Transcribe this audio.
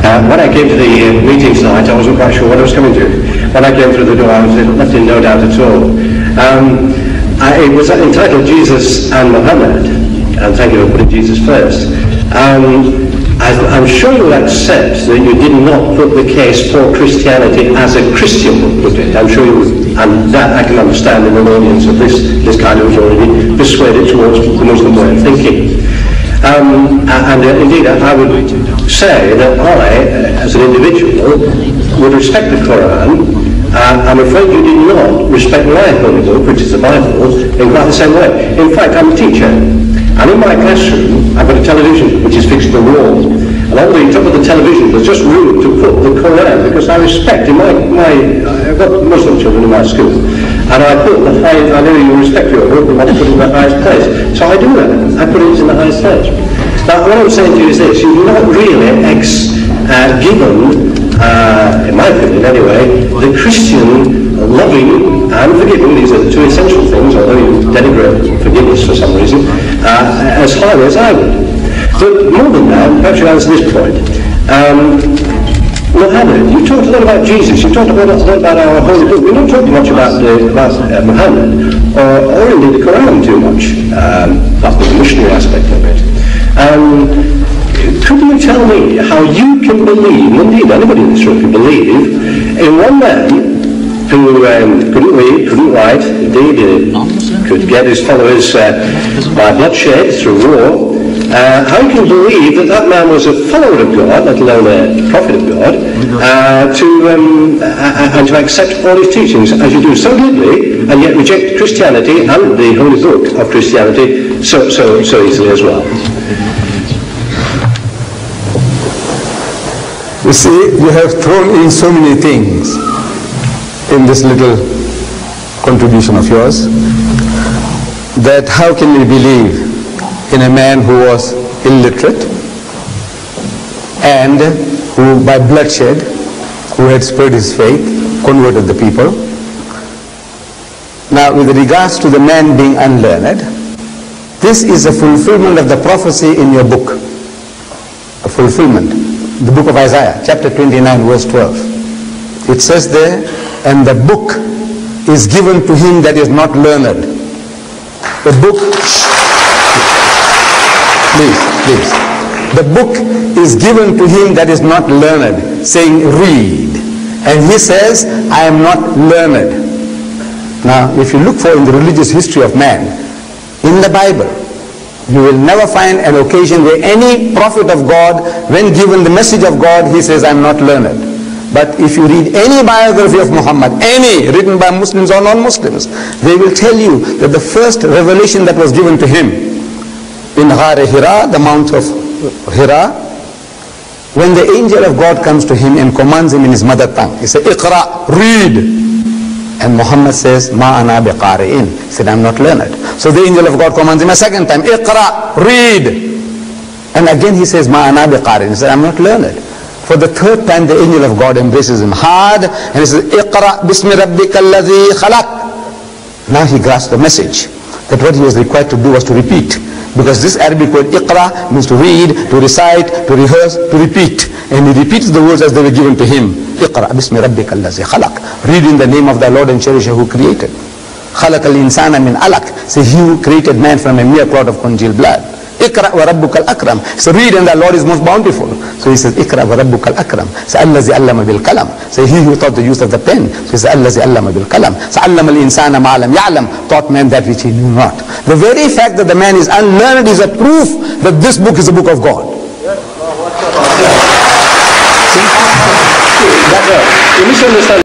When I came to the meeting tonight, I wasn't quite sure what I was coming to. When I came through the door, I was left in no doubt at all. It was entitled Jesus and Muhammad, and thank you for putting Jesus first. I'm sure you'll accept that you did not put the case for Christianity as a Christian would put it. I'm sure you, and that I can understand in an audience of this kind of was already persuaded towards the Muslim way of thinking. Indeed, I would say that I, as an individual, would respect the Quran. I'm afraid you did not respect my holy book, which is the Bible, in quite the same way. In fact, I'm a teacher, and in my classroom, I've got a television which is fixed to the wall. And on the top of the television, there's just room to put the Quran, because I respect, I've got Muslim children in my school, and I know you respect your book, and I put it in the highest place. So I do that. I put it in the highest place. Now, what I'm saying to you is this: you've not really given, in my opinion anyway, the Christian loving and forgiving, these are the two essential things, although you denigrate forgiveness for some reason, as highly as I would. But more than that, perhaps you answer this point. Muhammad, you talked a lot about Jesus, you talked a lot about our holy book. We're not talking much about Muhammad, or indeed the Quran too much, apart from the missionary aspect of it. Could you tell me how you can believe, indeed anybody in this room can believe, in one man who couldn't read, couldn't write, indeed could get his followers by bloodshed through war, how you can believe that that man was a follower of God, let alone a prophet of God, and to accept all his teachings as you do so glibly, and yet reject Christianity and the holy book of Christianity so easily as well? You see, you have thrown in so many things in this little contribution of yours, that how can we believe in a man who was illiterate and who by bloodshed, who had spread his faith, converted the people. Now with regards to the man being unlearned, this is a fulfillment of the prophecy in your book, a fulfillment. The book of Isaiah, chapter 29, verse 12. It says there, and the book is given to him that is not learned. The book, please. The book is given to him that is not learned, saying, read. And he says, I am not learned. Now, if you look for in the religious history of man, in the Bible, you will never find an occasion where any prophet of God, when given the message of God, he says, I'm not learned. But if you read any biography of Muhammad, any, written by Muslims or non-Muslims, they will tell you that the first revelation that was given to him in Ghar Hira, the Mount of Hira, when the angel of God comes to him and commands him in his mother tongue, he says, Iqra, read. And Muhammad says, Ma ana biqari'in. He said, I'm not learned. So the angel of God commands him a second time, Iqra, read. And again he says, Ma ana biqari'in. He said, I'm not learned. For the third time the angel of God embraces him hard and he says, Iqra bismi rabbika alladhi khalaq. Now he grasps the message that what he was required to do was to repeat. Because this Arabic word Iqra means to read, to recite, to rehearse, to repeat. And he repeats the words as they were given to him. Iqra bismi rabbika alladhi khalaq. Read in the name of thy Lord and Cherisher who created. Khalaq al-insana min alaq. Say, he who created man from a mere clot of congealed blood. Iqra wa rabbuka al-akram. So read and thy Lord is most bountiful. So he says, Iqra wa rabbuka al-akram. So allazi allama bil kalam. So he who taught the use of the pen. So he says, allazi allama bil kalam. So allama al-insana ma lam ya'lam. Taught man that which he knew not. The very fact that the man is unlearned is a proof that this book is a book of God. You misunderstand.